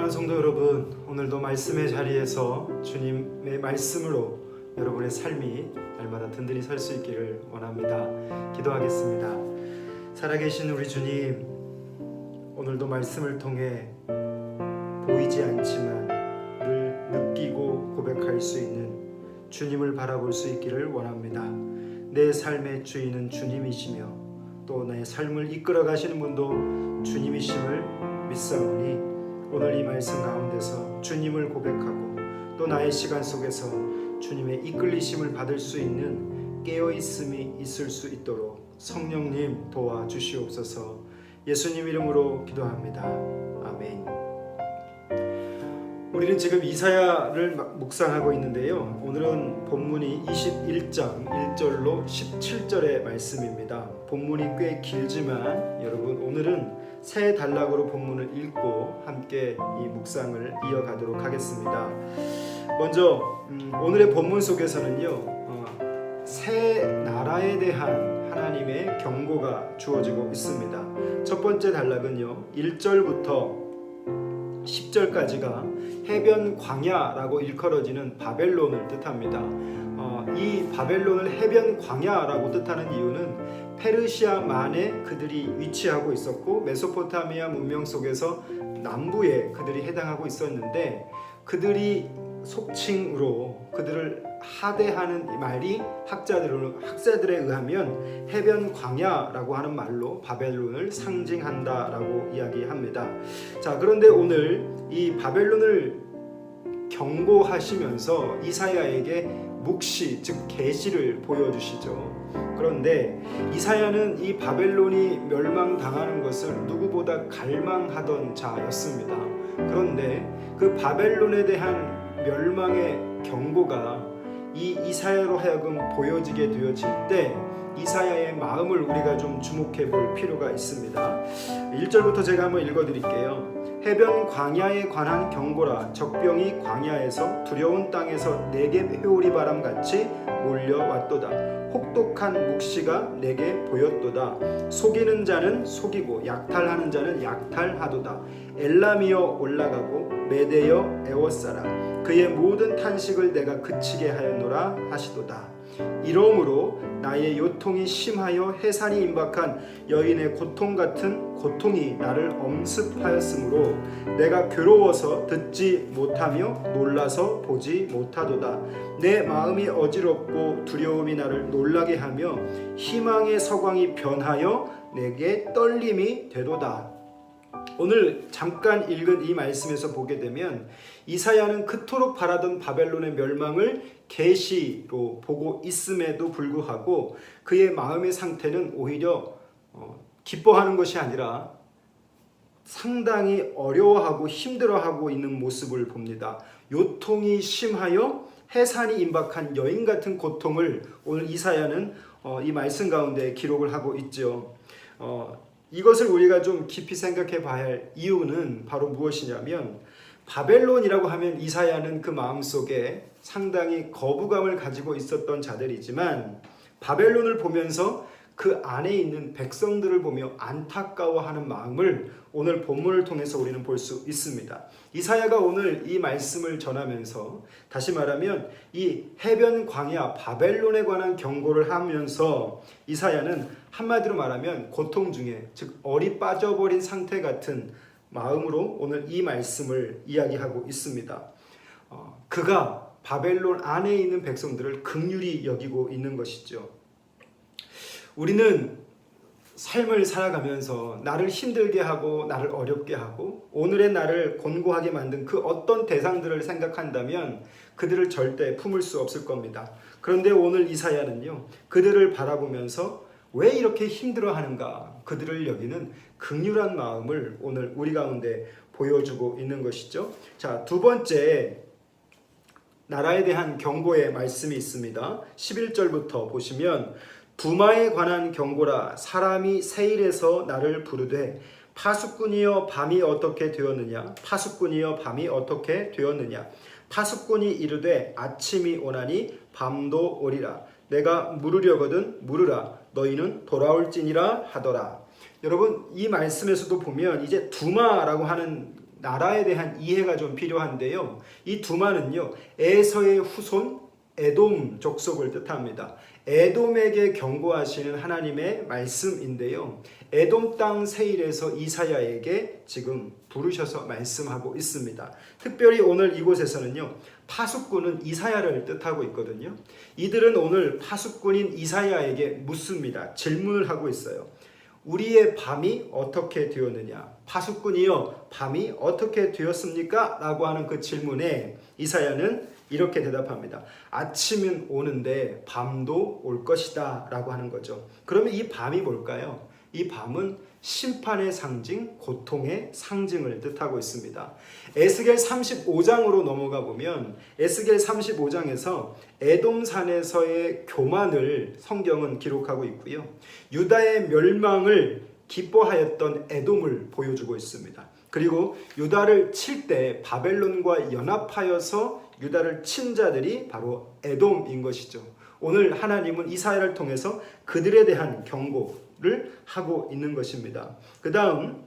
사랑하는 성도 여러분, 오늘도 말씀의 자리에서 주님의 말씀으로 여러분의 삶이 날마다 든든히 설 수 있기를 원합니다. 기도하겠습니다. 살아계신 우리 주님, 오늘도 말씀을 통해 보이지 않지만 늘 느끼고 고백할 수 있는 주님을 바라볼 수 있기를 원합니다. 내 삶의 주인은 주님이시며 또 내 삶을 이끌어 가시는 분도 주님이심을 믿사오니 오늘 이 말씀 가운데서 주님을 고백하고 또 나의 시간 속에서 주님의 이끌리심을 받을 수 있는 깨어있음이 있을 수 있도록 성령님 도와주시옵소서. 예수님 이름으로 기도합니다. 아멘. 우리는 지금 이사야를 묵상하고 있는데요. 오늘은 본문이 21장 1절로 17절의 말씀입니다. 본문이 꽤 길지만 여러분 오늘은 세 단락으로 본문을 읽고 함께 이 묵상을 이어가도록 하겠습니다. 먼저 오늘의 본문 속에서는요, 세 나라에 대한 하나님의 경고가 주어지고 있습니다. 첫 번째 단락은요, 1절부터 10절까지가 해변 광야라고 일컬어지는 바벨론을 뜻합니다. 이 바벨론을 해변 광야라고 뜻하는 이유는 페르시아만에 그들이 위치하고 있었고 메소포타미아 문명 속에서 남부에 그들이 해당하고 있었는데 그들이 속칭으로 그들을 하대하는 말이 학자들에 의하면 해변 광야라고 하는 말로 바벨론을 상징한다라고 이야기합니다. 자, 그런데 오늘 이 바벨론을 경고하시면서 이사야에게 묵시 즉 계시를 보여주시죠. 그런데 이사야는 이 바벨론이 멸망당하는 것을 누구보다 갈망하던 자였습니다. 그런데 그 바벨론에 대한 멸망의 경고가 이 이사야로 하여금 보여지게 되어질 때 이사야의 마음을 우리가 좀 주목해 볼 필요가 있습니다. 1절부터 제가 한번 읽어드릴게요. 해변 광야에 관한 경고라. 적병이 광야에서 두려운 땅에서 내게 회오리 바람같이 몰려왔도다. 혹독한 묵시가 내게 보였도다. 속이는 자는 속이고 약탈하는 자는 약탈하도다. 엘람이여 올라가고 메대여 에워싸라. 그의 모든 탄식을 내가 그치게 하였노라 하시도다. 이러므로 나의 요통이 심하여 해산이 임박한 여인의 고통 같은 고통이 나를 엄습하였으므로 내가 괴로워서 듣지 못하며 놀라서 보지 못하도다. 내 마음이 어지럽고 두려움이 나를 놀라게 하며 희망의 서광이 변하여 내게 떨림이 되도다. 오늘 잠깐 읽은 이 말씀에서 보게 되면 이사야는 그토록 바라던 바벨론의 멸망을 계시로 보고 있음에도 불구하고 그의 마음의 상태는 오히려 기뻐하는 것이 아니라 상당히 어려워하고 힘들어하고 있는 모습을 봅니다. 요통이 심하여 해산이 임박한 여인 같은 고통을 오늘 이사야는 이 말씀 가운데 기록을 하고 있죠. 이것을 우리가 좀 깊이 생각해 봐야 할 이유는 바로 무엇이냐면 바벨론이라고 하면 이사야는 그 마음속에 상당히 거부감을 가지고 있었던 자들이지만 바벨론을 보면서 그 안에 있는 백성들을 보며 안타까워하는 마음을 오늘 본문을 통해서 우리는 볼 수 있습니다. 이사야가 오늘 이 말씀을 전하면서 다시 말하면 이 해변 광야 바벨론에 관한 경고를 하면서 이사야는 한마디로 말하면 고통 중에 즉 얼이 빠져버린 상태 같은 마음으로 오늘 이 말씀을 이야기하고 있습니다. 그가 바벨론 안에 있는 백성들을 긍휼히 여기고 있는 것이죠. 우리는 삶을 살아가면서 나를 힘들게 하고 나를 어렵게 하고 오늘의 나를 곤고하게 만든 그 어떤 대상들을 생각한다면 그들을 절대 품을 수 없을 겁니다. 그런데 오늘 이사야는요, 그들을 바라보면서 왜 이렇게 힘들어하는가 그들을 여기는 긍휼한 마음을 오늘 우리 가운데 보여주고 있는 것이죠. 자, 두 번째 나라에 대한 경고의 말씀이 있습니다. 11절부터 보시면 두마에 관한 경고라. 사람이 세일에서 나를 부르되 파수꾼이여 밤이 어떻게 되었느냐. 파수꾼이여 밤이 어떻게 되었느냐. 파수꾼이 이르되 아침이 오나니 밤도 오리라. 내가 물으려거든 물으라. 너희는 돌아올지니라 하더라. 여러분 이 말씀에서도 보면 이제 두마라고 하는 나라에 대한 이해가 좀 필요한데요. 이 두만은요, 에서의 후손 에돔 족속을 뜻합니다. 에돔에게 경고하시는 하나님의 말씀인데요. 에돔 땅 세일에서 이사야에게 지금 부르셔서 말씀하고 있습니다. 특별히 오늘 이곳에서는요, 파수꾼은 이사야를 뜻하고 있거든요. 이들은 오늘 파수꾼인 이사야에게 묻습니다. 질문을 하고 있어요. 우리의 밤이 어떻게 되었느냐? 파수꾼이여, 밤이 어떻게 되었습니까? 라고 하는 그 질문에 이사야는 이렇게 대답합니다. 아침은 오는데 밤도 올 것이다 라고 하는 거죠. 그러면 이 밤이 뭘까요? 이 밤은 심판의 상징, 고통의 상징을 뜻하고 있습니다. 에스겔 35장으로 넘어가 보면 에스겔 35장에서 에돔산에서의 교만을 성경은 기록하고 있고요. 유다의 멸망을 기뻐하였던 에돔을 보여주고 있습니다. 그리고 유다를 칠 때 바벨론과 연합하여서 유다를 친 자들이 바로 에돔인 것이죠. 오늘 하나님은 이사야를 통해서 그들에 대한 경고를 하고 있는 것입니다. 그 다음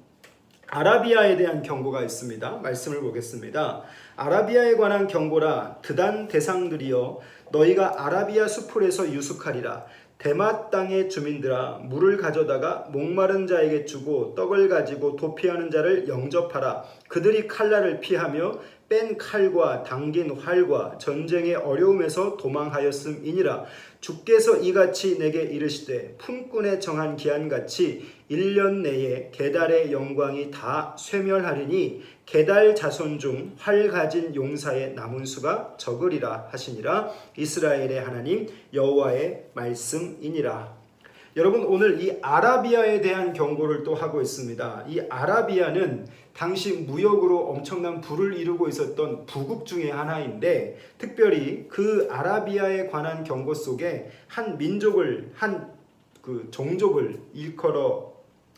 아라비아에 대한 경고가 있습니다. 말씀을 보겠습니다. 아라비아에 관한 경고라. 드단 대상들이여, 너희가 아라비아 수풀에서 유숙하리라. 대마 땅의 주민들아, 물을 가져다가 목마른 자에게 주고 떡을 가지고 도피하는 자를 영접하라. 그들이 칼날을 피하며 뺀 칼과 당긴 활과 전쟁의 어려움에서 도망하였음이니라. 주께서 이같이 내게 이르시되 품꾼에 정한 기한같이 1년 내에 게달의 영광이 다 쇠멸하리니 게달 자손 중 활 가진 용사의 남은 수가 적으리라 하시니라. 이스라엘의 하나님 여호와의 말씀이니라. 여러분, 오늘 이 아라비아에 대한 경고를 또 하고 있습니다. 이 아라비아는 당시 무역으로 엄청난 부를 이루고 있었던 부국 중에 하나인데, 특별히 그 아라비아에 관한 경고 속에 한 민족을, 한 그 종족을 일컬어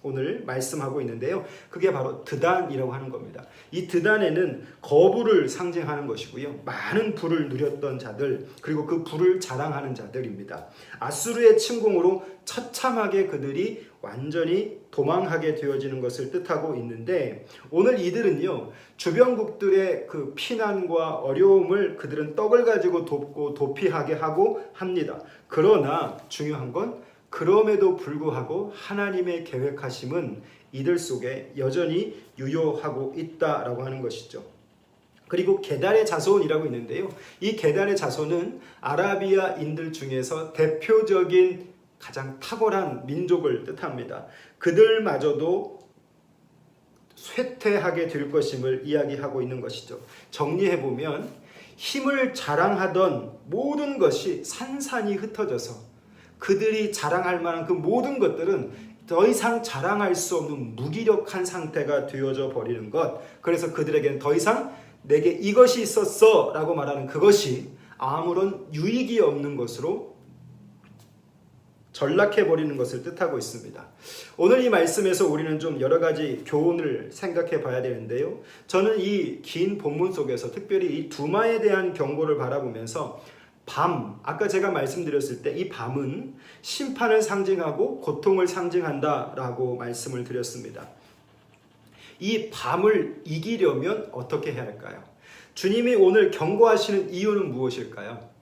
오늘 말씀하고 있는데요. 그게 바로 드단이라고 하는 겁니다. 이 드단에는 거부를 상징하는 것이고요. 많은 부를 누렸던 자들, 그리고 그 부를 자랑하는 자들입니다. 아수르의 침공으로 처참하게 그들이 완전히 도망하게 되어지는 것을 뜻하고 있는데, 오늘 이들은요, 주변국들의 그 피난과 어려움을 그들은 떡을 가지고 돕고 도피하게 하고 합니다. 그러나 중요한 건 그럼에도 불구하고 하나님의 계획하심은 이들 속에 여전히 유효하고 있다라고 하는 것이죠. 그리고 게달의 자손이라고 있는데요. 이 게달의 자손은 아라비아인들 중에서 대표적인 가장 탁월한 민족을 뜻합니다. 그들마저도 쇠퇴하게 될 것임을 이야기하고 있는 것이죠. 정리해보면 힘을 자랑하던 모든 것이 산산이 흩어져서 그들이 자랑할 만한 그 모든 것들은 더 이상 자랑할 수 없는 무기력한 상태가 되어져 버리는 것. 그래서 그들에게는 더 이상 내게 이것이 있었어 라고 말하는 그것이 아무런 유익이 없는 것으로 전락해 버리는 것을 뜻하고 있습니다. 오늘 이 말씀에서 우리는 좀 여러 가지 교훈을 생각해 봐야 되는데요. 저는 이 긴 본문 속에서 특별히 이 두마에 대한 경고를 바라보면서 밤, 아까 제가 말씀드렸을 때 이 밤은 심판을 상징하고 고통을 상징한다라고 말씀을 드렸습니다. 이 밤을 이기려면 어떻게 해야 할까요? 주님이 오늘 경고하시는 이유는 무엇일까요?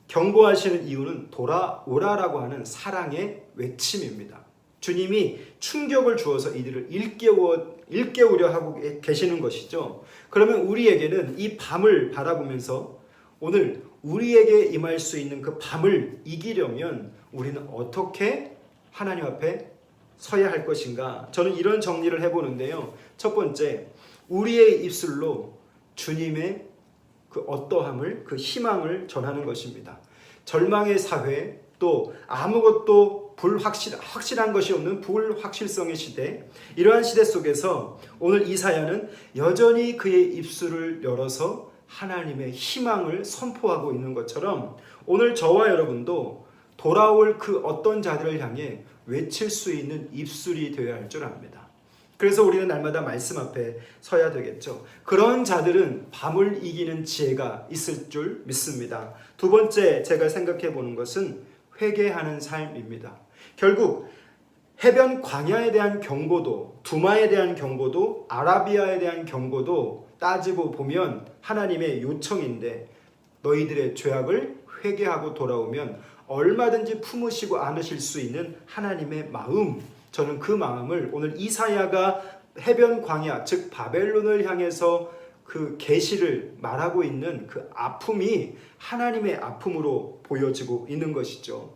경고하시는 이유는 돌아오라라고 하는 사랑의 외침입니다. 주님이 충격을 주어서 이들을 일깨우려 하고 계시는 것이죠. 그러면 우리에게는 이 밤을 바라보면서 오늘 우리에게 임할 수 있는 그 밤을 이기려면 우리는 어떻게 하나님 앞에 서야 할 것인가? 저는 이런 정리를 해보는데요. 첫 번째, 우리의 입술로 주님의 그 어떠함을, 그 희망을 전하는 것입니다. 절망의 사회, 또 아무것도 확실한 것이 없는 불확실성의 시대, 이러한 시대 속에서 오늘 이사야는 여전히 그의 입술을 열어서 하나님의 희망을 선포하고 있는 것처럼 오늘 저와 여러분도 돌아올 그 어떤 자들을 향해 외칠 수 있는 입술이 되어야 할 줄 압니다. 그래서 우리는 날마다 말씀 앞에 서야 되겠죠. 그런 자들은 밤을 이기는 지혜가 있을 줄 믿습니다. 두 번째 제가 생각해 보는 것은 회개하는 삶입니다. 결국 해변 광야에 대한 경고도, 두마에 대한 경고도, 아라비아에 대한 경고도 따지고 보면 하나님의 요청인데 너희들의 죄악을 회개하고 돌아오면 얼마든지 품으시고 안으실 수 있는 하나님의 마음, 저는 그 마음을 오늘 이사야가 해변 광야 즉 바벨론을 향해서 그 계시를 말하고 있는 그 아픔이 하나님의 아픔으로 보여지고 있는 것이죠.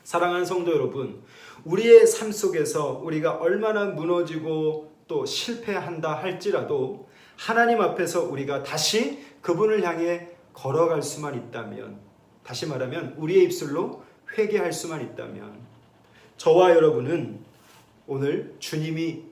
사랑하는 성도 여러분, 우리의 삶 속에서 우리가 얼마나 무너지고 또 실패한다 할지라도 하나님 앞에서 우리가 다시 그분을 향해 걸어갈 수만 있다면, 다시 말하면 우리의 입술로 회개할 수만 있다면, 저와 여러분은 오늘 주님이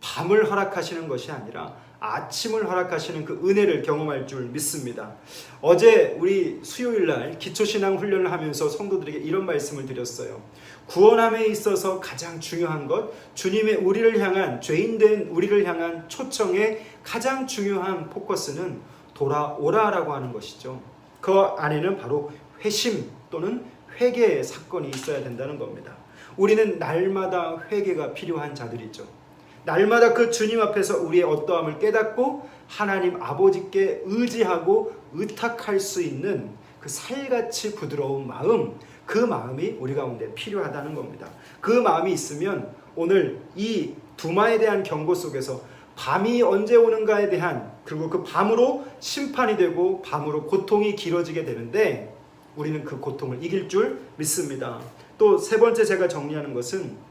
밤을 허락하시는 것이 아니라 아침을 허락하시는 그 은혜를 경험할 줄 믿습니다. 어제 우리 수요일날 기초신앙 훈련을 하면서 성도들에게 이런 말씀을 드렸어요. 구원함에 있어서 가장 중요한 것, 주님의 우리를 향한, 죄인된 우리를 향한 초청의 가장 중요한 포커스는 돌아오라라고 하는 것이죠. 그 안에는 바로 회심 또는 회개의 사건이 있어야 된다는 겁니다. 우리는 날마다 회개가 필요한 자들이죠. 날마다 그 주님 앞에서 우리의 어떠함을 깨닫고 하나님 아버지께 의지하고 의탁할 수 있는 그 살같이 부드러운 마음, 그 마음이 우리 가운데 필요하다는 겁니다. 그 마음이 있으면 오늘 이 두마에 대한 경고 속에서 밤이 언제 오는가에 대한, 그리고 그 밤으로 심판이 되고 밤으로 고통이 길어지게 되는데 우리는 그 고통을 이길 줄 믿습니다. 또 세 번째 제가 정리하는 것은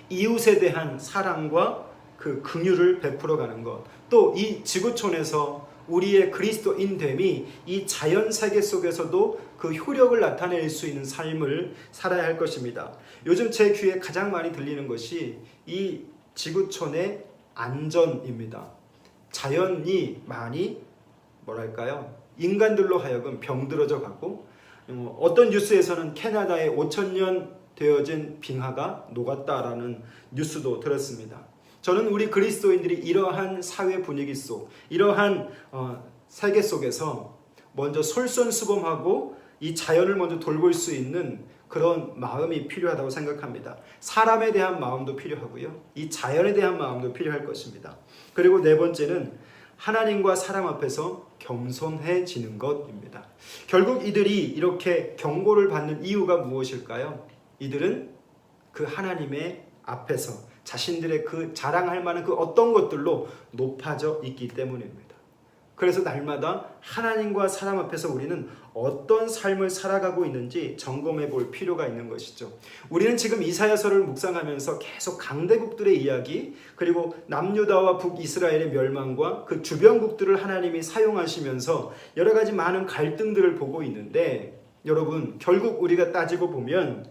이웃에 대한 사랑과 그 긍휼을 베풀어가는 것, 또 이 지구촌에서 우리의 그리스도인됨이 이 자연세계 속에서도 그 효력을 나타낼 수 있는 삶을 살아야 할 것입니다. 요즘 제 귀에 가장 많이 들리는 것이 이 지구촌의 안전입니다. 자연이 많이 인간들로 하여금 병들어져 가고, 어떤 뉴스에서는 캐나다의 5,000년 되어진 빙하가 녹았다라는 뉴스도 들었습니다. 저는 우리 그리스도인들이 이러한 사회 분위기 속, 이러한 세계 속에서 먼저 솔선수범하고 이 자연을 먼저 돌볼 수 있는 그런 마음이 필요하다고 생각합니다. 사람에 대한 마음도 필요하고요, 이 자연에 대한 마음도 필요할 것입니다. 그리고 네 번째는 하나님과 사람 앞에서 겸손해지는 것입니다. 결국 이들이 이렇게 경고를 받는 이유가 무엇일까요? 이들은 그 하나님의 앞에서 자신들의 그 자랑할 만한 그 어떤 것들로 높아져 있기 때문입니다. 그래서 날마다 하나님과 사람 앞에서 우리는 어떤 삶을 살아가고 있는지 점검해 볼 필요가 있는 것이죠. 우리는 지금 이사야서를 묵상하면서 계속 강대국들의 이야기, 그리고 남유다와 북이스라엘의 멸망과 그 주변국들을 하나님이 사용하시면서 여러 가지 많은 갈등들을 보고 있는데, 여러분, 결국 우리가 따지고 보면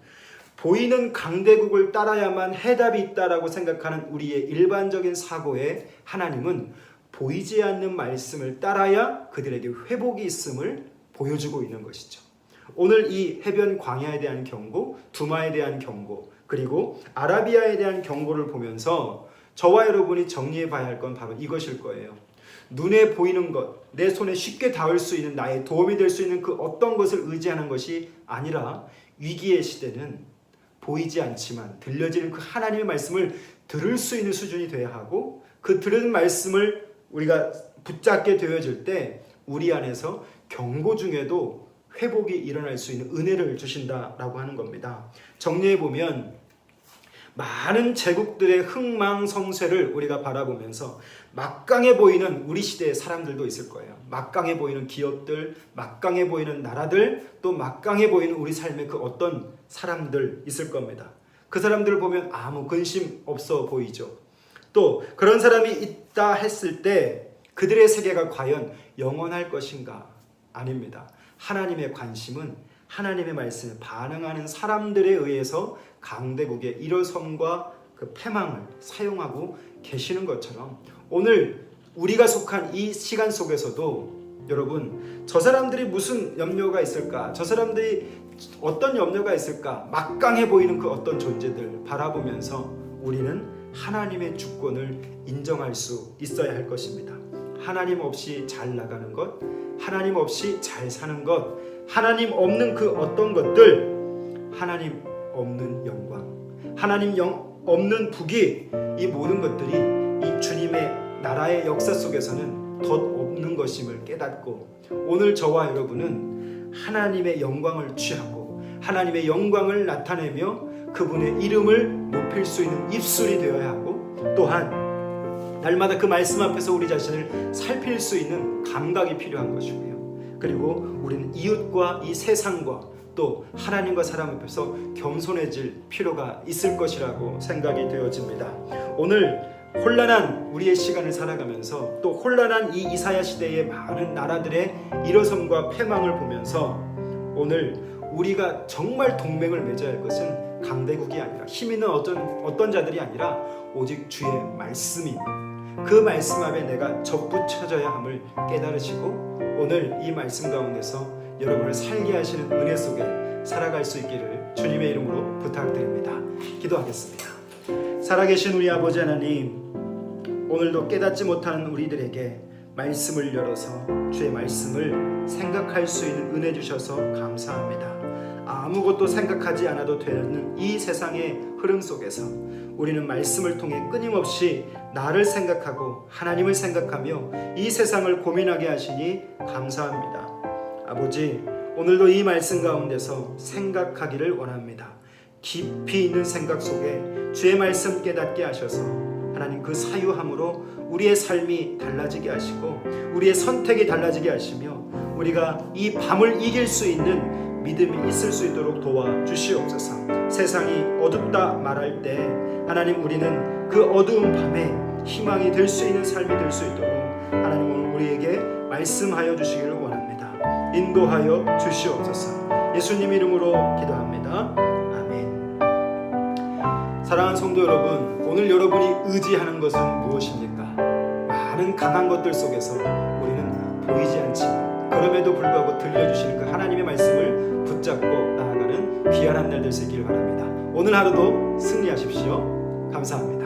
보이는 강대국을 따라야만 해답이 있다라고 생각하는 우리의 일반적인 사고에 하나님은 보이지 않는 말씀을 따라야 그들에게 회복이 있음을 보여주고 있는 것이죠. 오늘 이 해변 광야에 대한 경고, 두마에 대한 경고, 그리고 아라비아에 대한 경고를 보면서 저와 여러분이 정리해 봐야 할 건 바로 이것일 거예요. 눈에 보이는 것, 내 손에 쉽게 닿을 수 있는, 나의 도움이 될 수 있는 그 어떤 것을 의지하는 것이 아니라 위기의 시대는 보이지 않지만 들려지는 그 하나님의 말씀을 들을 수 있는 수준이 돼야 하고, 그 들은 말씀을 우리가 붙잡게 되어질 때 우리 안에서 경고 중에도 회복이 일어날 수 있는 은혜를 주신다라고 하는 겁니다. 정리해 보면 많은 제국들의 흥망성쇠를 우리가 바라보면서 막강해 보이는 우리 시대의 사람들도 있을 거예요. 막강해 보이는 기업들, 막강해 보이는 나라들, 또 막강해 보이는 우리 삶의 그 어떤 사람들 있을 겁니다. 그 사람들을 보면 아무 근심 없어 보이죠. 또 그런 사람이 있다 했을 때 그들의 세계가 과연 영원할 것인가? 아닙니다. 하나님의 관심은 하나님의 말씀에 반응하는 사람들에 의해서 강대국의 일어섬과 그 패망을 사용하고 계시는 것처럼 오늘 우리가 속한 이 시간 속에서도 여러분, 저 사람들이 무슨 염려가 있을까? 저 사람들이 어떤 염려가 있을까? 막강해 보이는 그 어떤 존재들 바라보면서 우리는 하나님의 주권을 인정할 수 있어야 할 것입니다. 하나님 없이 잘 나가는 것, 하나님 없이 잘 사는 것, 하나님 없는 그 어떤 것들, 하나님 없는 영광, 하나님 영 없는 북이 이 모든 것들이 이 주님의 나라의 역사 속에서는 덧 없는 것임을 깨닫고 오늘 저와 여러분은 하나님의 영광을 취하고 하나님의 영광을 나타내며 그분의 이름을 높일 수 있는 입술이 되어야 하고 또한 날마다 그 말씀 앞에서 우리 자신을 살필 수 있는 감각이 필요한 것이고요. 그리고 우리는 이웃과 이 세상과 또 하나님과 사람 앞에서 겸손해질 필요가 있을 것이라고 생각이 되어집니다. 오늘 혼란한 우리의 시간을 살아가면서 또 혼란한 이 이사야 시대의 많은 나라들의 일어섬과 패망을 보면서 오늘 우리가 정말 동맹을 맺어야 할 것은 강대국이 아니라 힘 있는 어떤 자들이 아니라 오직 주의 말씀이 그 말씀 앞에 내가 접붙여져야 함을 깨달으시고 오늘 이 말씀 가운데서 여러분을 살게 하시는 은혜 속에 살아갈 수 있기를 주님의 이름으로 부탁드립니다. 기도하겠습니다. 살아계신 우리 아버지 하나님, 오늘도 깨닫지 못하는 우리들에게 말씀을 열어서 주의 말씀을 생각할 수 있는 은혜 주셔서 감사합니다. 아무것도 생각하지 않아도 되는 이 세상의 흐름 속에서 우리는 말씀을 통해 끊임없이 나를 생각하고 하나님을 생각하며 이 세상을 고민하게 하시니 감사합니다. 아버지, 오늘도 이 말씀 가운데서 생각하기를 원합니다. 깊이 있는 생각 속에 주의 말씀 깨닫게 하셔서 하나님 그 사유함으로 우리의 삶이 달라지게 하시고 우리의 선택이 달라지게 하시며 우리가 이 밤을 이길 수 있는 믿음이 있을 수 있도록 도와주시옵소서. 세상이 어둡다 말할 때 하나님 우리는 그 어두운 밤에 희망이 될 수 있는 삶이 될 수 있도록 하나님 오늘 우리에게 말씀하여 주시기를 원합니다. 인도하여 주시옵소서. 예수님 이름으로 기도합니다. 아멘. 사랑하는 성도 여러분, 오늘 여러분이 의지하는 것은 무엇입니까? 많은 강한 것들 속에서 우리는 보이지 않지만 그럼에도 불구하고 들려주시는 그 하나님의 말씀을 붙잡고 나아가는 귀한 한 날 될 수 있기를 바랍니다. 오늘 하루도 승리하십시오. 감사합니다.